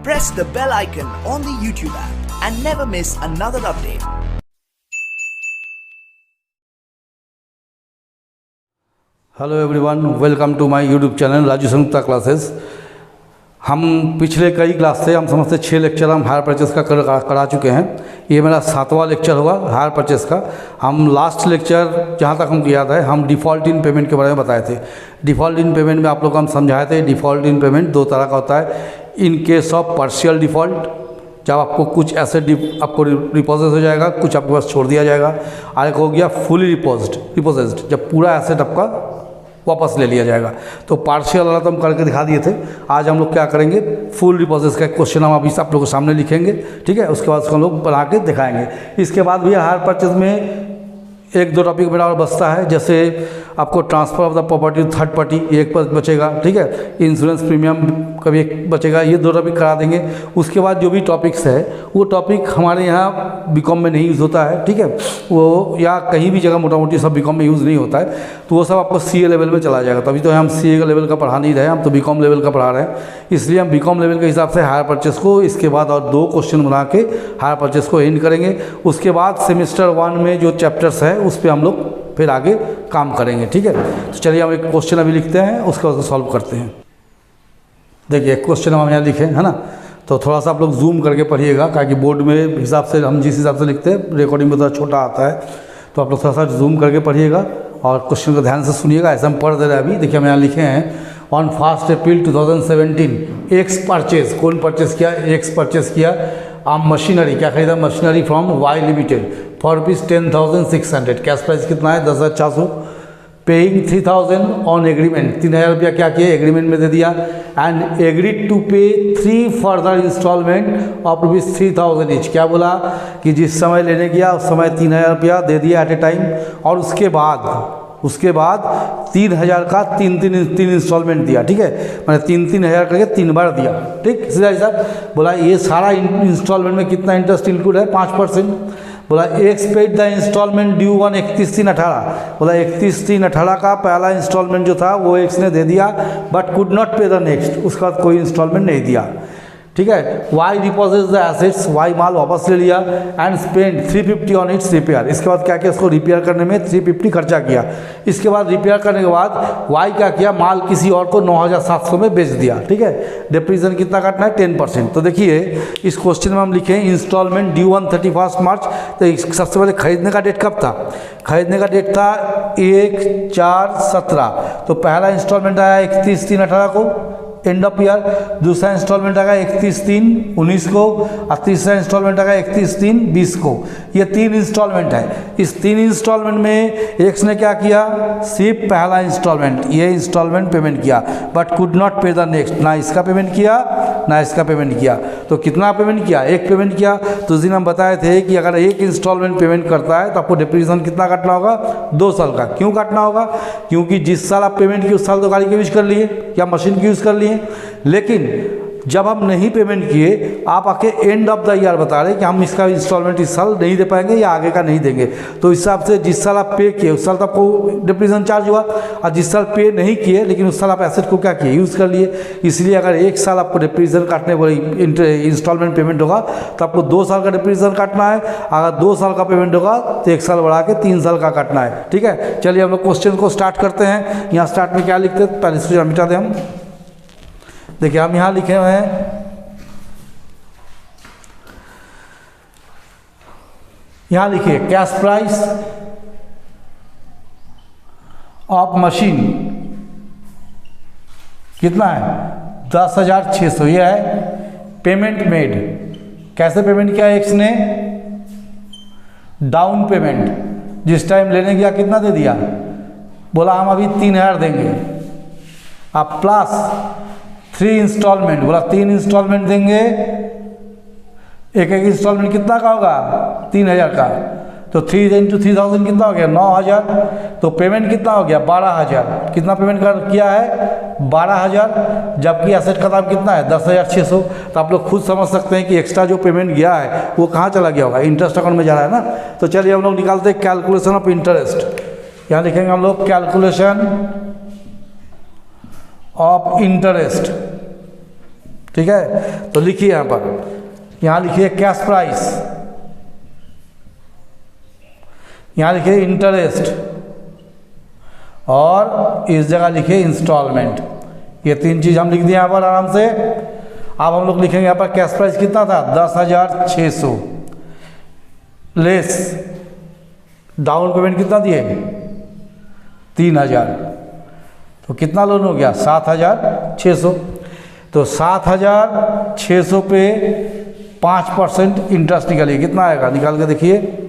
Press the bell icon on the YouTube app and never miss another update. Hello everyone, welcome to my YouTube channel Raju Sengupta classes. हम पिछले कई class से हम समझते 6 lecture हम hire purchase का करा चुके हैं। ये मेरा 7वां लेक्चर होगा हायर परचेस का। हम लास्ट लेक्चर जहाँ तक हमको याद है हम डिफ़ॉल्ट इन पेमेंट के बारे में बताए थे। डिफ़ॉल्ट इन पेमेंट में आप लोग को हम समझाए थे डिफ़ॉल्ट इन पेमेंट 2 तरह का होता है। इन केस ऑफ पार्शियल डिफ़ॉल्ट, जब आपको कुछ एसेट आपको रिपोजेस हो जाएगा, कुछ आपके पास छोड़ दिया जाएगा। और एक हो गया फुली रिपोजेस्ड, जब पूरा एसेट आपका वापस ले लिया जाएगा। तो पार्शियल वाला तो हम करके दिखा दिए थे। आज हम लोग क्या करेंगे, फुल डिपॉजिट का क्वेश्चन हम अभी आप लोगों को सामने लिखेंगे, ठीक है। उसके बाद उसको हम लोग बना के दिखाएंगे। इसके बाद भी हायर परचेज में 1-2 टॉपिक मेरा और बचता है, जैसे आपको transfer of the property third party एक पर बचेगा, ठीक है। इंश्योरेंस प्रीमियम का भी एक बचेगा, ये 2 टॉपिक करा देंगे। उसके बाद जो भी टॉपिक्स है वो टॉपिक हमारे यहाँ बीकॉम में नहीं यूज़ होता है, ठीक है। वो या कहीं भी जगह मोटा मोटी सब बीकॉम में यूज़ नहीं होता है, तो वो सब आपको सीए लेवल में चला जाएगा। तभी तो हम सीए का लेवल का पढ़ा नहीं रहे, हम तो बीकॉम लेवल का पढ़ा रहे हैं। इसलिए हम बीकॉम लेवल के हिसाब से हायर परचेस को इसके बाद और 2 क्वेश्चन बना के हायर परचेस को एंड करेंगे। उसके बाद सेमेस्टर 1 में जो चैप्टर्स है उस पर हम लोग फिर आगे काम करेंगे, ठीक है। तो चलिए हम एक क्वेश्चन अभी लिखते हैं, उसके बाद सॉल्व करते हैं। देखिए क्वेश्चन हम यहाँ लिखे है ना, तो थोड़ा सा आप लोग जूम करके पढ़िएगा, ताकि बोर्ड में हिसाब से हम जिस हिसाब से लिखते हैं रिकॉर्डिंग में थोड़ा छोटा आता है, तो आप लोग थोड़ा सा जूम करके पढ़िएगा और क्वेश्चन को ध्यान से सुनिएगा। ऐसा हम पढ़ दे रहे हैं अभी। देखिए हम यहाँ लिखे हैं ऑन 1 अप्रैल 2017 एक्स परचेज, कौन परचेस किया, एक्स परचेस किया मशीनरी, क्या खरीदा, machinery from Y limited for ₹10,600। Cash price कितना है 10,400। पेइंग 3,000 ऑन एग्रीमेंट, 3,000 रुपया क्या किया एग्रीमेंट में दे दिया। एंड एग्रीड टू पे 3 फर्दर इंस्टॉलमेंट ऑफ ₹3,000 ईच। क्या बोला कि जिस समय लेने गया उस समय 3,000 रुपया दे दिया एट ए टाइम, और उसके बाद 3,000 का 3 इंस्टॉलमेंट दिया, ठीक है। मैंने 3 हज़ार करके 3 बार दिया, ठीक। सीधा हिसाब बोला ये सारा इंस्टॉलमेंट में कितना इंटरेस्ट इंक्लूड है 5%। बोला X paid the instalment due on 31/3/18। बोला 31/3/18 का पहला इंस्टॉलमेंट जो था वो एक्स ने दे दिया, but could not pay the next, उसका कोई इंस्टॉलमेंट नहीं दिया, ठीक है। Y deposit the assets, Y माल वापस ले लिया। And spend 350 on its repair, इसके बाद क्या किया, इसको रिपेयर करने में 350 खर्चा किया। इसके बाद रिपेयर करने के बाद वाई क्या किया, माल किसी और को 9,700 में बेच दिया, ठीक है। डिप्रीजन कितना काटना है 10%। तो देखिए इस क्वेश्चन में हम लिखे इंस्टॉलमेंट ड्यू ऑन 31 मार्च। तो सबसे पहले खरीदने का डेट कब था, खरीदने का डेट था 1/4/17। तो पहला इंस्टॉलमेंट आया 31/3/18 को, एंड ऑफ ईयर। दूसरा इंस्टॉलमेंट आएगा 31/3/19 को, और तीसरा इंस्टॉलमेंट आएगा 31/3/20 को। ये 3 इंस्टॉलमेंट है। इस 3 इंस्टॉलमेंट में एक्स ने क्या किया, सिर्फ पहला इंस्टॉलमेंट ये इंस्टॉलमेंट पेमेंट किया, but could not pay the next, ना इसका पेमेंट किया ना इसका पेमेंट किया। तो कितना पेमेंट किया, एक पेमेंट किया। तो उस दिन हम बताए थे कि अगर एक इंस्टॉलमेंट पेमेंट करता है तो आपको डिप्रीशिएशन कितना काटना होगा, 2 साल का। क्यों काटना होगा, क्योंकि जिस साल आप पेमेंट की उस साल तो गाड़ी की यूज़ कर लिए या मशीन की यूज़ कर लिए। लेकिन जब हम नहीं पेमेंट किए, आप आके एंड ऑफ द ईयर बता रहे कि हम इसका इंस्टॉलमेंट इस साल नहीं दे पाएंगे या आगे का नहीं देंगे, तो इस हिसाब से जिस साल आप पे किए उस साल तो आपको डिप्रीशिएशन चार्ज हुआ, और जिस साल पे नहीं किए लेकिन उस साल आप एसेट को क्या किए, यूज़ कर लिए। इसलिए अगर 1 साल आपको डिप्रीशिएशन काटने वाली इंस्टॉलमेंट पेमेंट होगा तो आपको 2 साल का डिप्रीशिएशन काटना है। अगर 2 साल का पेमेंट होगा तो 1 साल बढ़ा के 3 साल का काटना है, ठीक है। चलिए हम लोग क्वेश्चन को स्टार्ट करते हैं। यहाँ स्टार्ट में क्या लिखते हैं, पहले इसको मिटा दें हम। देखिए हम यहाँ लिखे हुए हैं, यहाँ लिखिए कैश प्राइस ऑफ मशीन कितना है 10,600, ये है। पेमेंट मेड, कैसे पेमेंट किया एक्स ने, डाउन पेमेंट, जिस टाइम लेने गया कितना दे दिया, बोला हम अभी 3,000 देंगे। अब प्लस 3 इंस्टॉलमेंट, बोला 3 इंस्टॉलमेंट देंगे। एक इंस्टॉलमेंट कितना का होगा 3,000 का, तो 3 × 3,000 कितना हो गया 9,000। तो पेमेंट कितना हो गया 12,000। कितना पेमेंट किया है 12,000, जबकि एसेट का दाम कितना है 10,600। तो आप लोग खुद समझ सकते हैं कि एक्स्ट्रा जो पेमेंट गया है वो कहाँ चला गया होगा, इंटरेस्ट अकाउंट में जा रहा है ना। तो चलिए हम लोग निकालते हैं कैलकुलेशन ऑफ इंटरेस्ट। यहाँ लिखेंगे हम लोग कैलकुलेशन ऑफ इंटरेस्ट, ठीक है। तो लिखिए यहाँ पर, यहाँ लिखिए कैश प्राइस, यहाँ लिखिए इंटरेस्ट, और इस जगह लिखिए इंस्टॉलमेंट। ये तीन चीज़ हम लिख दिए यहाँ पर आराम से। अब हम लोग लिखेंगे यहाँ पर कैश प्राइस कितना था, 10,600 लेस डाउन पेमेंट कितना दिए, 3,000, तो कितना लोन हो गया, 7,600। तो 7,600 पे 5% इंटरेस्ट निकालिए, कितना आएगा, निकाल के देखिए।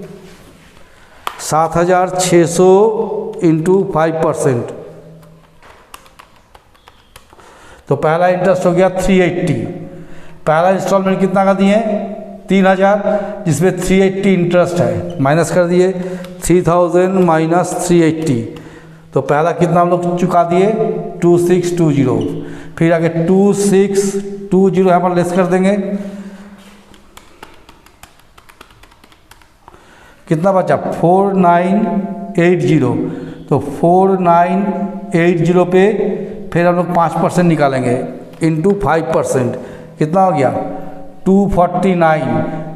7,600 इंटू 5%, तो पहला इंटरेस्ट हो गया 380। पहला इंस्टॉलमेंट कितना का दिए, 3,000, जिसमें 380 इंटरेस्ट है, माइनस कर दिए 3,000 माइनस 380, तो पहला कितना हम लोग चुका दिए 2620। फिर आगे 2620 यहाँ पर लेस कर देंगे, कितना बचा 4980। तो 4980 पे फिर हम लोग 5% निकालेंगे इंटू 5%, कितना हो गया 249।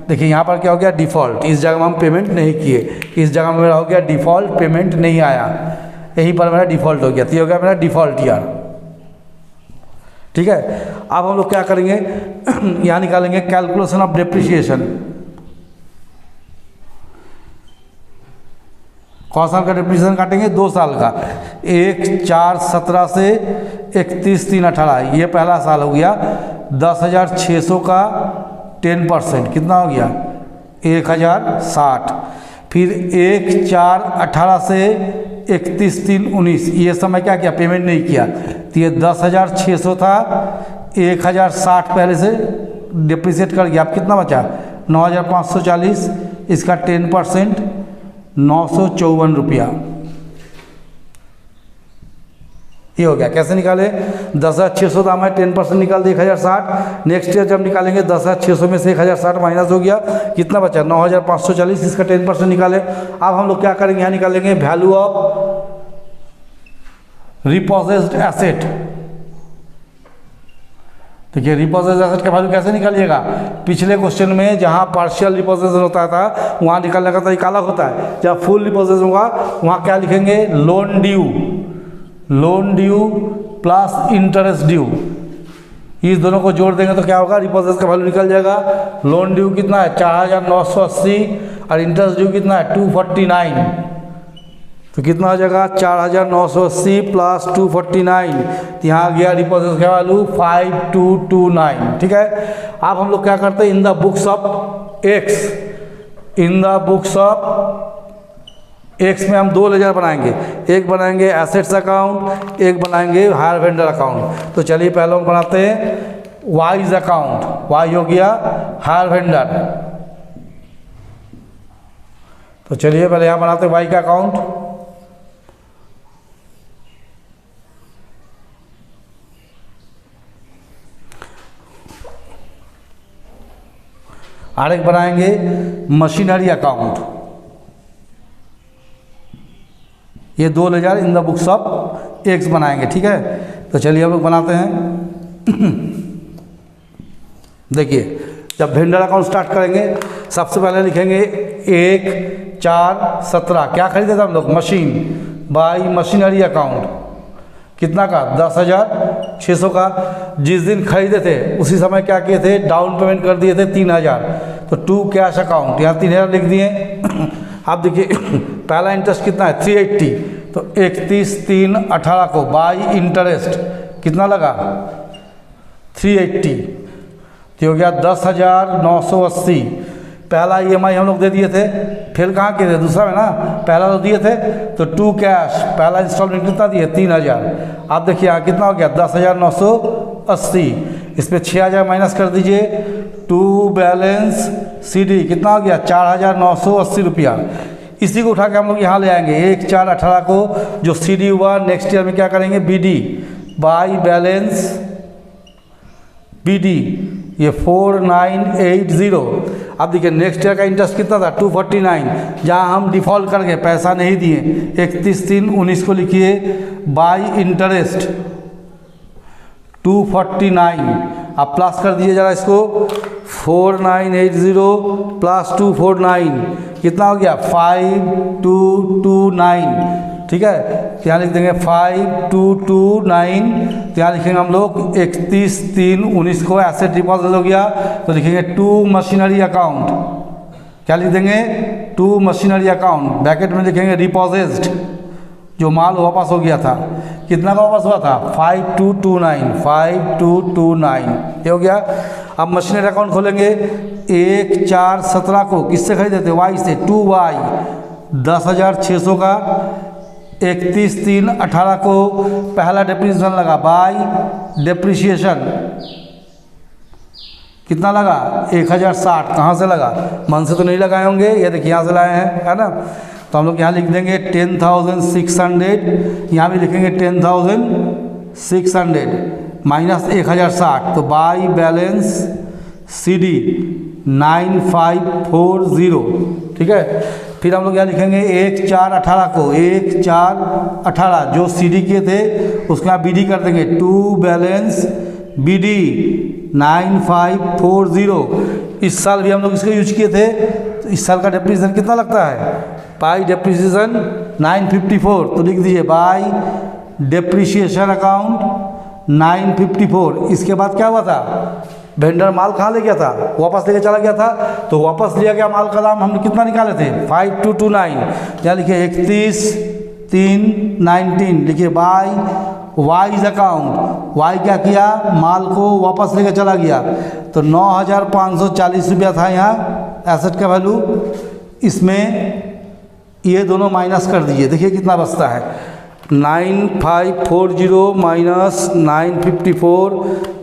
देखिए यहाँ पर क्या हो गया, डिफ़ॉल्ट, इस जगह में हम पेमेंट नहीं किए, इस जगह में मेरा हो गया डिफ़ॉल्ट, पेमेंट नहीं आया, यहीं पर मेरा डिफ़ॉल्ट हो गया, तो ये हो गया मेरा डिफ़ॉल्ट ईयर। ठीक है। अब हम लोग क्या करेंगे, यहाँ निकालेंगे कैलकुलेशन ऑफ डेप्रिसिएशन। कौन साल का डेप्रिसिएशन काटेंगे, 2 साल का, 1/4/17 से 31/3/18, ये पहला साल हो गया। 10,600 का 10% कितना हो गया 1,060। फिर 1/4/18 से 31/3/19, ये समय क्या किया, पेमेंट नहीं किया, तो ये 10,600 था, 1,060 पहले से डिप्रिसिएट कर गया, अब कितना बचा 9,540, इसका 10% 954 रुपया, ये हो गया। कैसे निकाले, 10,600 दाम है, 10% निकाल दिए 1,060। नेक्स्ट ईयर जब निकालेंगे 10,600 में से 1,060 माइनस हो गया, कितना बचा 9,540, इसका 10% निकाले। अब हम लोग क्या करेंगे, यहाँ निकालेंगे वैल्यू ऑफ रिपोजेस्ड एसेट। देखिए रिपोजेस्ड एसेट का वैल्यू कैसे निकालिएगा, पिछले क्वेश्चन में जहाँ पार्शियल रिपोजेशन होता था वहाँ निकालने का तरीका अलग होता है, जब फुल रिपोजेशन होगा वहाँ क्या लिखेंगे, loan due plus interest due, इस दोनों को जोड़ देंगे तो क्या होगा, रिपोजेशन का वैल्यू निकल जाएगा। लोन ड्यू कितना है 4,980 और इंटरेस्ट ड्यू कितना है 249, तो कितना हो जाएगा 4,980 प्लस 249, तो यहाँ आ गया डिपॉजिट का वैल्यू 5,229। ठीक है। अब हम लोग क्या करते हैं, इन द बुक्स ऑफ एक्स में हम 2 लेजर बनाएंगे, एक बनाएंगे एसेट्स अकाउंट, एक बनाएंगे हायर वेंडर अकाउंट। तो चलिए पहले हम बनाते हैं वाइज अकाउंट, वाई हो गया हायर वेंडर। तो चलिए पहले यहाँ बनाते हैं वाई का अकाउंट। और एक बनाएंगे मशीनरी अकाउंट, ये 2 ledger in the books of X बनाएंगे। ठीक है। तो चलिए हम लोग बनाते हैं। देखिए जब वेंडर अकाउंट स्टार्ट करेंगे सबसे पहले लिखेंगे 1/4/17, क्या खरीदे थे हम लोग, मशीन, बाई मशीनरी अकाउंट, कितना का 10,600 का। जिस दिन खरीदे थे उसी समय क्या किए थे, डाउन पेमेंट कर दिए थे 3,000, तो टू कैश अकाउंट, यहाँ 3,000 लिख दिए। अब देखिए पहला इंटरेस्ट कितना है 380, तो 31/3/18 को बाई इंटरेस्ट कितना लगा 380, तो हो गया 10,980। पहला EMI हम लोग दे दिए थे, फिर कहाँ के थे, दूसरा में ना, पहला तो दिए थे, तो टू कैश पहला इंस्टॉलमेंट कितना दिए 3,000। आप देखिए यहाँ कितना हो गया 10,980, इसमें 6,000 माइनस कर दीजिए, टू बैलेंस CD कितना हो गया 4,980 रुपया। इसी को उठा के हम लोग यहाँ ले आएंगे 1/4/18 को, जो CD हुआ नेक्स्ट ईयर में क्या करेंगे BD, बाई बैलेंस BD, ये 4,980। अब देखिए नेक्स्ट ईयर का इंटरेस्ट कितना था 249, जहाँ हम डिफ़ॉल्ट कर गए, पैसा नहीं दिए, 31/3/19 को लिखिए बाई इंटरेस्ट 249। अब प्लस कर दीजिए जरा इसको, 4980 प्लस 249 कितना हो गया 5229, ठीक है। तो यहाँ लिख देंगे 5229, तो यहाँ लिखेंगे हम लोग 31/3/19 को एसेट डिपॉजिट हो गया, तो लिखेंगे टू मशीनरी अकाउंट, क्या लिख देंगे टू मशीनरी अकाउंट, ब्रैकेट में लिखेंगे डिपॉजिट, जो माल वापस हो गया था, कितना का वापस हुआ था 5229 ये हो गया। अब मशीनरी अकाउंट खोलेंगे, 1/4/17 को किससे खरीदे थे वाई से, 2Y 10,600 का, 31/3/18 को पहला डेप्रिसिएशन लगा, बाई डेप्रिसिएशन कितना लगा 1060, कहाँ से लगा, मन से तो नहीं लगाए होंगे, ये देखिए यहाँ से लाए हैं, है ना। तो हम लोग यहाँ लिख देंगे 10,600, यहाँ भी लिखेंगे 10,600 माइनस 1060, तो बाई बैलेंस CD 9540, ठीक है। फिर हम लोग यहाँ लिखेंगे 1/4/18 को, 1/4/18 जो CD के थे उसको यहाँ BD कर देंगे, टू बैलेंस BD 9540। इस साल भी हम लोग इसको यूज किए थे, तो इस साल का डेप्रिसिएशन कितना लगता है, बाई डेप्रिसिएशन 954, तो लिख दीजिए बाई डेप्रिसिएशन अकाउंट 954। इसके बाद क्या हुआ था, वेंडर माल कहाँ ले गया था, वापस लेके चला गया था, तो वापस लिया गया माल का दाम हमने कितना निकाले थे 5229, यहाँ लिखिए 31/3/19, लिखिए बाई वाइज अकाउंट, वाई क्या किया माल को वापस लेके चला गया, तो 9,540 रुपया था यहाँ एसेट का वैल्यू, इसमें ये दोनों माइनस कर दीजिए, देखिए कितना बचता है 9540 माइनस 954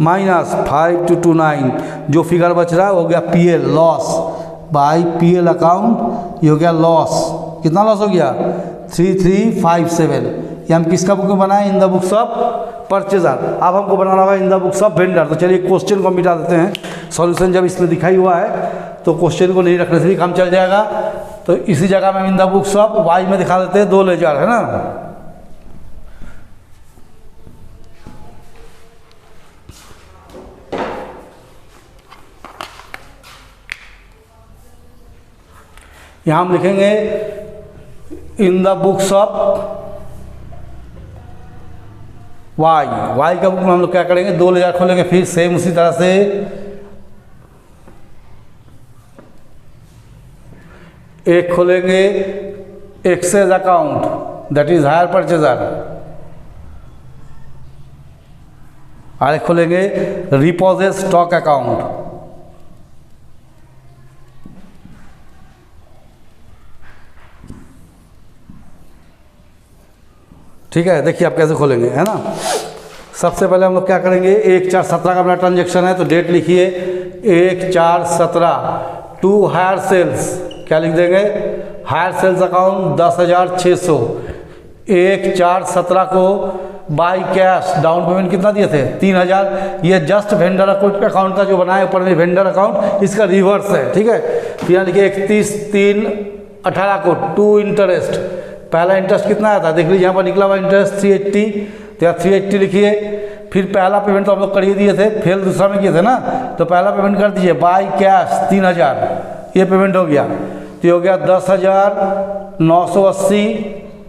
माइनस 5229, जो फिगर बच रहा है वो हो गया PL loss, by PL account ये हो गया लॉस, कितना लॉस हो गया 3357। ये हम किसका बुक में बनाए, इन द बुक्स ऑफ परचेजर। अब हमको बनाना होगा इन द बुक्स ऑफ वेंडर, तो चलिए क्वेश्चन को मिटा देते हैं, सॉल्यूशन जब इसमें दिखाई हुआ है तो क्वेश्चन को नहीं रखने से भी काम चल जाएगा, तो इसी जगह में in the books of Y में दिखा देते हैं 2 लेजर, है ना। यहाँ हम लिखेंगे in the books of Y, Y का बुक में हम लोग क्या करेंगे 2 लेजर खोलेंगे, फिर सेम उसी तरह से एक खोलेंगे X's account, that is hire purchaser, और एक खोलेंगे रिपोजिट स्टॉक अकाउंट, ठीक है। देखिए आप कैसे खोलेंगे, है ना। सबसे पहले हम लोग क्या करेंगे, 1/4/17 का अपना ट्रांजेक्शन है, तो डेट लिखिए 1/4/17 टू हायर सेल्स, क्या लिख देंगे हायर सेल्स अकाउंट 10,600, 1/4/17 को बाई कैश डाउन पेमेंट कितना दिए थे 3,000, ये जस्ट वेंडर अकाउंट का जो बनाया ऊपर में वेंडर अकाउंट, इसका रिवर्स है, ठीक है। फिर यहाँ लिखिए 31/3/18 को टू इंटरेस्ट, पहला इंटरेस्ट कितना आया था देख लीजिए, यहाँ पर निकला हुआ इंटरेस्ट 380, तो यहाँ 380 लिखिए। फिर पहला पेमेंट तो हम लोग कर ही दिए थे, फेल दूसरा में किए थे ना, तो पहला पेमेंट कर दीजिए बाई कैश 3,000, ये पेमेंट हो गया, तो ये हो गया 10,980,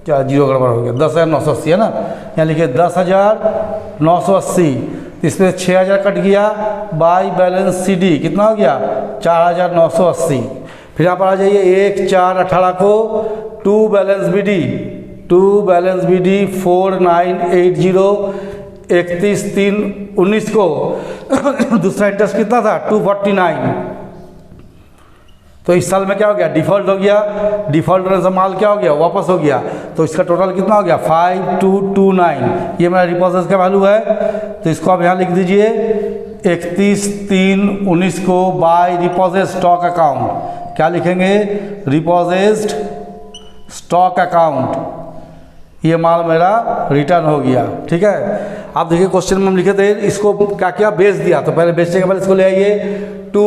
क्या जीरो गड़बड़ हो गया 10,980 है ना, यहाँ लिखिए 10,980, इसमें 6,000 कट गया, बाई बैलेंस CD कितना हो गया 4,980। फिर यहाँ पर आ जाइए 1/4/18 को टू बैलेंस BD 4980, 31/3/19 को दूसरा इंटरेस्ट कितना था 249, तो इस साल में क्या हो गया डिफ़ॉल्ट हो गया, डिफ़ॉल्ट होने से माल क्या हो गया वापस हो गया, तो इसका टोटल कितना हो गया 5229, ये मेरा डिपॉजिट का वैल्यू है, तो इसको आप यहाँ लिख दीजिए 31/3/19 को बाय डिपॉजिट स्टॉक अकाउंट, क्या लिखेंगे डिपॉजिट स्टॉक अकाउंट, ये माल मेरा रिटर्न हो गया, ठीक है। आप देखिए क्वेश्चन में हम लिखे थे इसको क्या क्या बेच दिया, तो पहले बेचने के बाद इसको ले आइए टू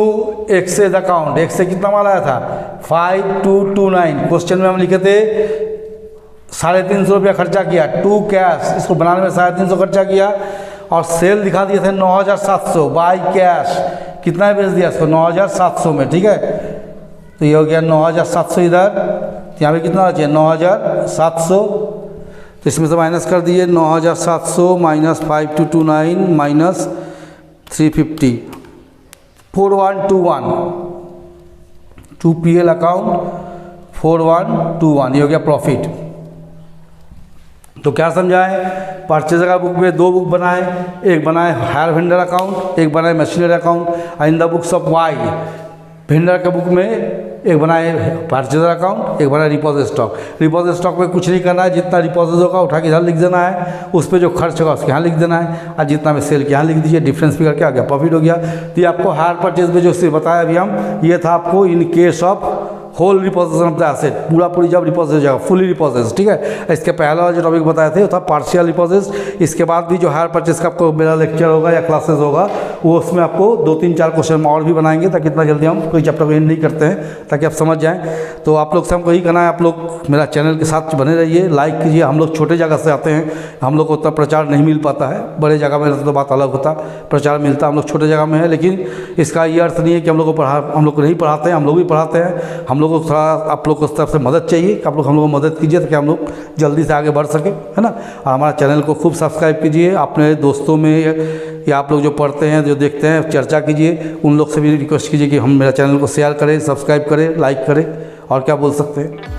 एक्सेस अकाउंट, एक्स से कितना माल आया था 5229, क्वेश्चन में हम लिखे थे 350 रुपया खर्चा किया, टू कैश इसको बनाने में 350 खर्चा किया, और सेल दिखा दिए थे 9700 बाई कैश। कितना बेच दिया इसको? 9700 में, ठीक है। तो ये हो गया 9700 इधर, तो यहाँ पे कितना चाहिए? 9700। तो इसमें से माइनस कर दिए 9700 माइनस 5229 माइनस 350, 4121 2PL अकाउंट 4121, ये हो गया प्रॉफिट। तो क्या समझाएं? परचेजर का बुक में 2 बुक बनाए, एक बनाए हायर वेंडर अकाउंट, एक बनाए machinery account. In the books of Y, vendor के बुक में एक बनाए परचेजर अकाउंट, एक बनाए डिपॉजिट स्टॉक। डिपॉजिट स्टॉक में कुछ नहीं करना है, जितना डिपॉजिट होगा उठा के इधर लिख देना है, उस पर जो खर्च होगा उसके यहाँ लिख देना है, और जितना में सेल के यहाँ लिख दीजिए, डिफरेंस भी करके आ गया, प्रॉफिट हो गया। तो ये आपको हायर परचेज में जो सिर्फ बताया अभी हम, ये था आपको in case of whole repossession of the asset, पूरी जब रिपोजिट हो जाएगा, फुली रिपोजिट, ठीक है। इसके पहला जो टॉपिक बताए थे वो था पार्शियल रिपोजिट। इसके बाद भी जो हायर परचेज का आपको मेरा लेक्चर होगा या क्लासेस होगा, वो उसमें आपको 2-3-4 क्वेश्चन और भी बनाएंगे, ताकि इतना जल्दी हम कोई चैप्टर को एंड नहीं करते हैं, ताकि आप समझ जाएँ। तो आप लोग से हमको यही कहना है, आप लोग मेरा चैनल के साथ बने रहिए, लाइक कीजिए। हम लोग छोटे जगह से आते हैं, हम लोग को उतना प्रचार नहीं मिल पाता है, बड़े जगह में तो बात अलग होता, प्रचार मिलता, हम लोग छोटे जगह में है। लेकिन इसका ये अर्थ नहीं है कि हम लोग को नहीं पढ़ाते हैं, हम लोग भी पढ़ाते हैं। हम लोग को थोड़ा आप लोग को उस तरफ से मदद चाहिए कि आप लोग हम लोग को मदद कीजिए, ताकि हम लोग जल्दी से आगे बढ़ सके, है ना। और हमारा चैनल को खूब सब्सक्राइब कीजिए, अपने दोस्तों में या आप लोग जो पढ़ते हैं, जो देखते हैं, चर्चा कीजिए, उन लोग से भी रिक्वेस्ट कीजिए कि हम मेरा चैनल को शेयर करें, सब्सक्राइब करें, लाइक करें, और क्या बोल सकते हैं।